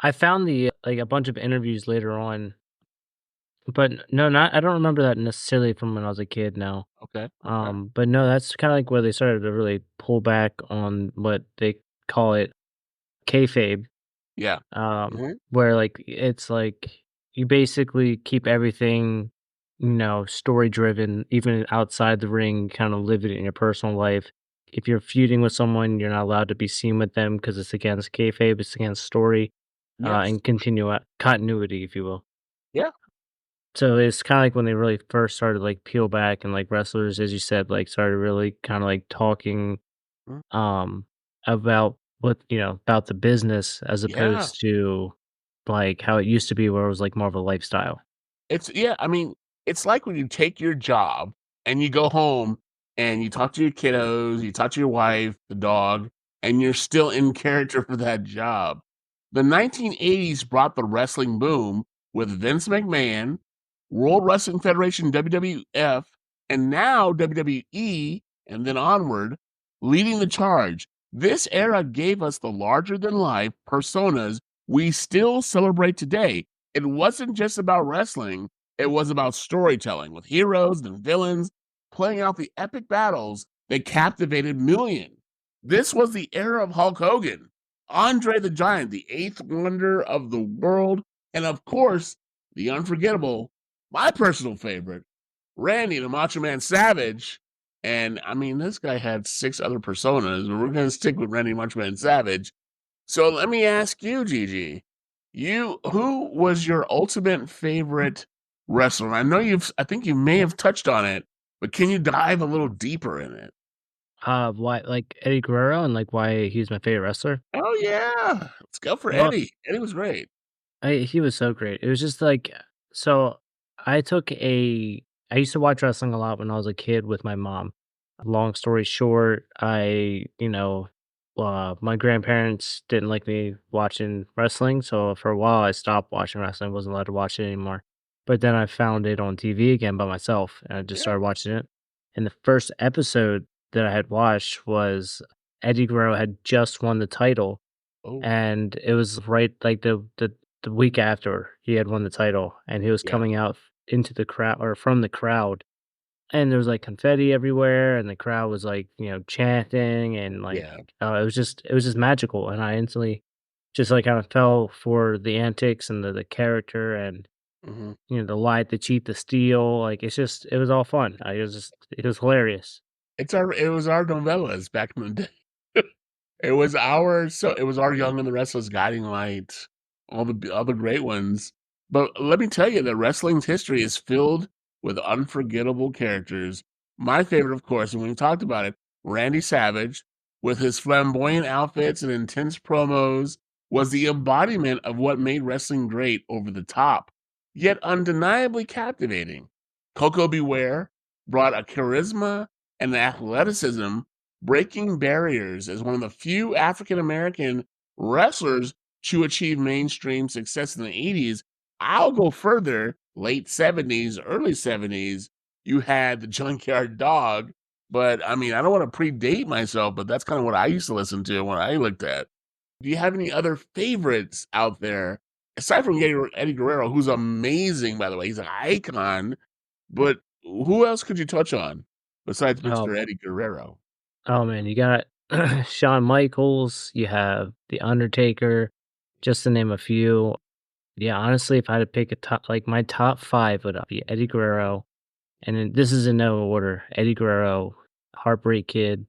I found the like a bunch of interviews later on, but no, not I don't remember that necessarily from when I was a kid. No, Okay, okay. but no, that's kind of like where they started to really pull back on what they call it kayfabe, Yeah. Mhm. where like it's like you basically keep everything, story driven, even outside the ring, kind of live it in your personal life. If you're feuding with someone, you're not allowed to be seen with them because it's against kayfabe, it's against story, Yes. and continuity, if you will. Yeah. So it's kind of like when they really first started like peel back and like wrestlers, as you said, like started really kind of like talking Mm. um about about the business as Yeah. opposed to like how it used to be where it was like more of a lifestyle. It's yeah, I mean, it's like when you take your job and you go home and you talk to your kiddos, you talk to your wife, the dog, and you're still in character for that job. The 1980s brought the wrestling boom with Vince McMahon, World Wrestling Federation WWF, and now WWE, and then onward, leading the charge. This era gave us the larger than life personas we still celebrate today. It wasn't just about wrestling, it was about storytelling with heroes and villains playing out the epic battles that captivated millions. This was the era of Hulk Hogan, Andre the Giant, the eighth wonder of the world, and of course, the unforgettable, my personal favorite, Randy the Macho Man Savage. And I mean, this guy had six other personas, but we're going to stick with Randy Macho Man Savage. So let me ask you, Gigi, who was your ultimate favorite wrestler? I think you may have touched on it, but can you dive a little deeper in it? Why like Eddie Guerrero and like why he's my favorite wrestler? Oh yeah, let's go for Well, Eddie. Eddie was great. he was so great. It was just like so I took a I used to watch wrestling a lot when I was a kid with my mom. Long story short, my grandparents didn't like me watching wrestling, so for a while I stopped watching wrestling, wasn't allowed to watch it anymore. But then I found it on TV again by myself, and I just Yeah. started watching it. And the first episode that I had watched was Eddie Guerrero had just won the title, Oh and it was right like the week after he had won the title, and he was yeah. coming out into the crowd or from the crowd, and there was, like, confetti everywhere, and the crowd was, like, chanting, and, like, Yeah. it was just magical, and I instantly just, like, kinda fell for the antics and the character and, Hmm. the light, the cheat, the steal, like, it was all fun. It was hilarious. It was our novellas back in the day. It was our Young and the Restless, Guiding Light, all the great ones. But let me tell you that wrestling's history is filled with unforgettable characters. My favorite, of course, and we talked about it, Randy Savage, with his flamboyant outfits and intense promos, was the embodiment of what made wrestling great, over the top, yet undeniably captivating. Coco Beware brought a charisma and athleticism, breaking barriers as one of the few African American wrestlers to achieve mainstream success in the 80s. I'll go further, late 70s, early 70s, you had the Junkyard Dog. But I mean, I don't want to predate myself, but that's kind of what I used to listen to when I looked at. Do you have any other favorites out there aside from Eddie Guerrero, who's amazing, by the way? He's an icon. But who else could you touch on besides Oh Mr. Eddie Guerrero? oh, man, you got Shawn Michaels, you have The Undertaker, just to name a few. Yeah, honestly, if I had to pick a top like, my top 5 would be Eddie Guerrero, and then this is in no order: Eddie Guerrero, Heartbreak Kid,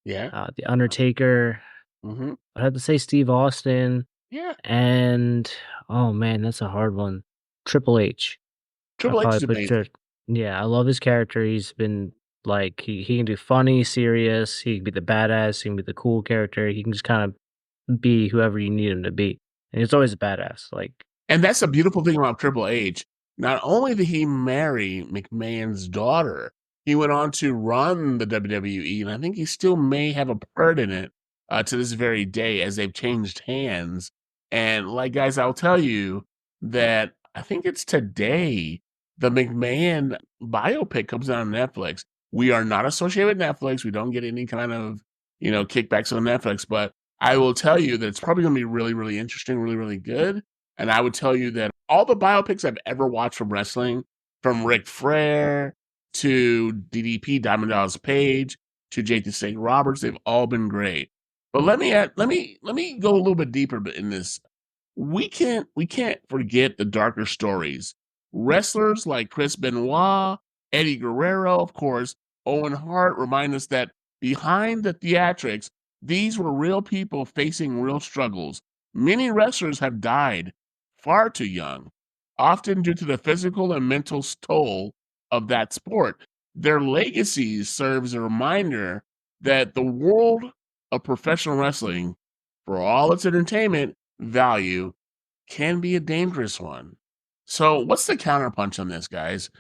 Yeah. The Undertaker, Mhm. I'd have to say Steve Austin, Yeah. and oh, man, that's a hard one. Triple H. I'd Triple H probably is put amazing. yeah, I love his character. He's been like he can do funny, serious, he can be the badass, he can be the cool character, he can just kind of be whoever you need him to be, and he's always a badass, like And that's the beautiful thing about Triple H. Not only did he marry McMahon's daughter, he went on to run the WWE, and I think he still may have a part in it to this very day as they've changed hands. And like, guys, I'll tell you that I think it's today the McMahon biopic comes out on Netflix. We are not associated with Netflix. We don't get any kind of kickbacks on Netflix, but I will tell you that it's probably gonna be really, really interesting, really, really good. And I would tell you that all the biopics I've ever watched from wrestling, from Ric Flair to DDP, Diamond Dallas Page to Jake the Snake Roberts, they've all been great. But let me go a little bit deeper in this. We can't forget the darker stories. Wrestlers like Chris Benoit, Eddie Guerrero, of course, Owen Hart remind us that behind the theatrics, these were real people facing real struggles. Many wrestlers have died far too young, often due to the physical and mental toll of that sport. Their legacies serve as a reminder that the world of professional wrestling, for all its entertainment value, can be a dangerous one. So, what's the counterpunch on this, guys?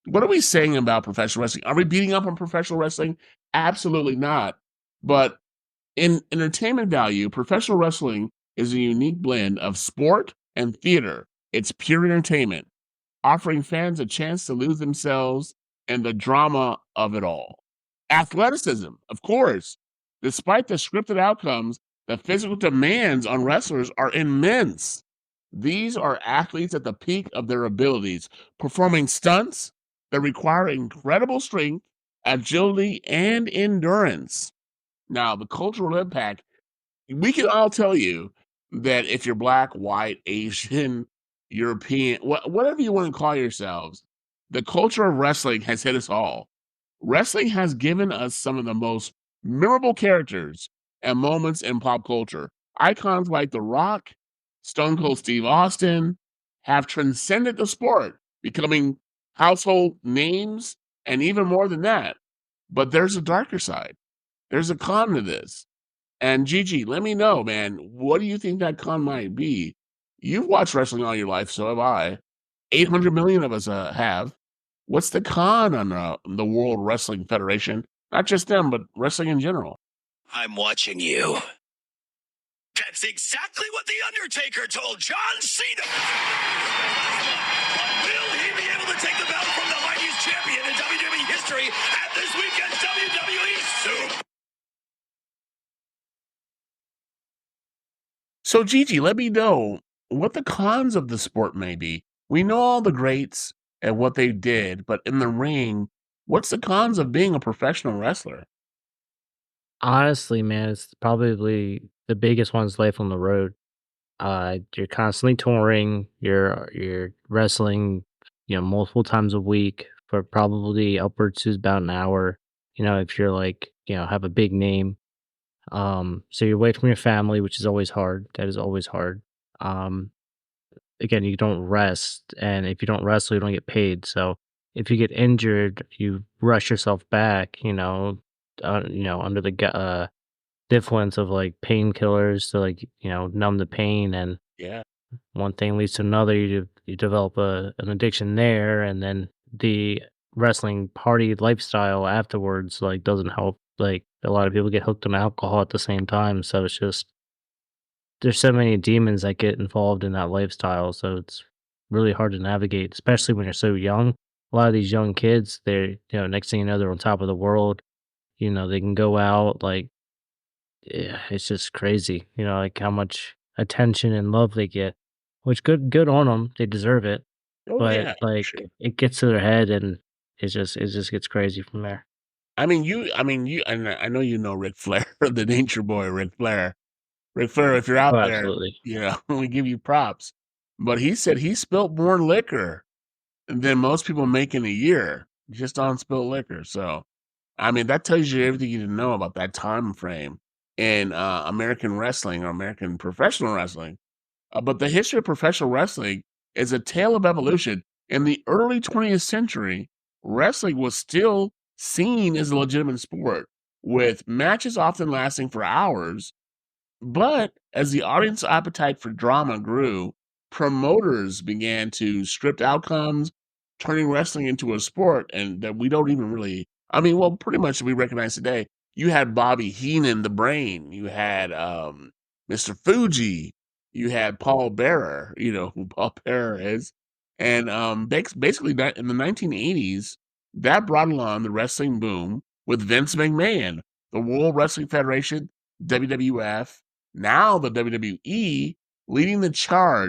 What are we saying about professional wrestling? Are we beating up on professional wrestling? Absolutely not. But in entertainment value, professional wrestling is a unique blend of sport and theater. It's pure entertainment, offering fans a chance to lose themselves in the drama of it all. Athleticism, of course. Despite the scripted outcomes, the physical demands on wrestlers are immense. These are athletes at the peak of their abilities, performing stunts that require incredible strength, agility, and endurance. Now, the cultural impact, we can all tell you that if you're black, white, Asian, European, whatever you want to call yourselves, the culture of wrestling has hit us all. Wrestling has given us some of the most memorable characters and moments in pop culture. Icons like The Rock, Stone Cold Steve Austin have transcended the sport, becoming household names, and even more than that. But there's a darker side. There's a con to this. And Gigi, let me know, man, what do you think that con might be? You've watched wrestling all your life, so have I. 800 million of us have. What's the con on the World Wrestling Federation? Not just them, but wrestling in general. I'm watching you. That's exactly what The Undertaker told John Cena. Will he be able to take the belt from the mightiest champion in WWE history at this weekend's WWE Super? So, Gigi, let me know what the cons of the sport may be. We know all the greats and what they did, but in the ring, what's the cons of being a professional wrestler? Honestly, man, it's probably the biggest one's life on the road. You're constantly touring, you're wrestling, multiple times a week for probably upwards to about an hour, if you're like, have a big name. So you're away from your family, which is always hard. That is always hard. Um, Again, you don't rest, and if you don't wrestle, you don't get paid. So if you get injured, you rush yourself back, under the influence of like painkillers to like, numb the pain, and Yeah. one thing leads to another. You develop an addiction there, and then the wrestling party lifestyle afterwards like doesn't help. Like a lot of people get hooked on alcohol at the same time, so it's just there's so many demons that get involved in that lifestyle, so it's really hard to navigate, especially when you're so young. A lot of these young kids, they're next thing you know, they're on top of the world. They can go out like yeah, it's just crazy, like how much attention and love they get, which good on them. They deserve it. Oh, But yeah, for like sure. it gets to their head and it just gets crazy from there. And I know you know Ric Flair, the Nature Boy, Ric Flair. Ric Flair, if you're out Oh, there, absolutely. we give you props. But he said he spilt more liquor than most people make in a year just on spilt liquor. So, I mean, that tells you everything you need to know about that time frame in American wrestling or American professional wrestling. But the history of professional wrestling is a tale of evolution. In the early 20th century, wrestling was still seen as a legitimate sport, with matches often lasting for hours. But as the audience appetite for drama grew, promoters began to script outcomes, turning wrestling into a sport and that we don't even really well, pretty much we recognize today. You had Bobby Heenan, the Brain. You had Mr. Fuji. You had Paul Bearer. You know who Paul Bearer is, and basically that in the 1980s, that brought along the wrestling boom with Vince McMahon, the World Wrestling Federation, WWF, Now the WWE leading the charge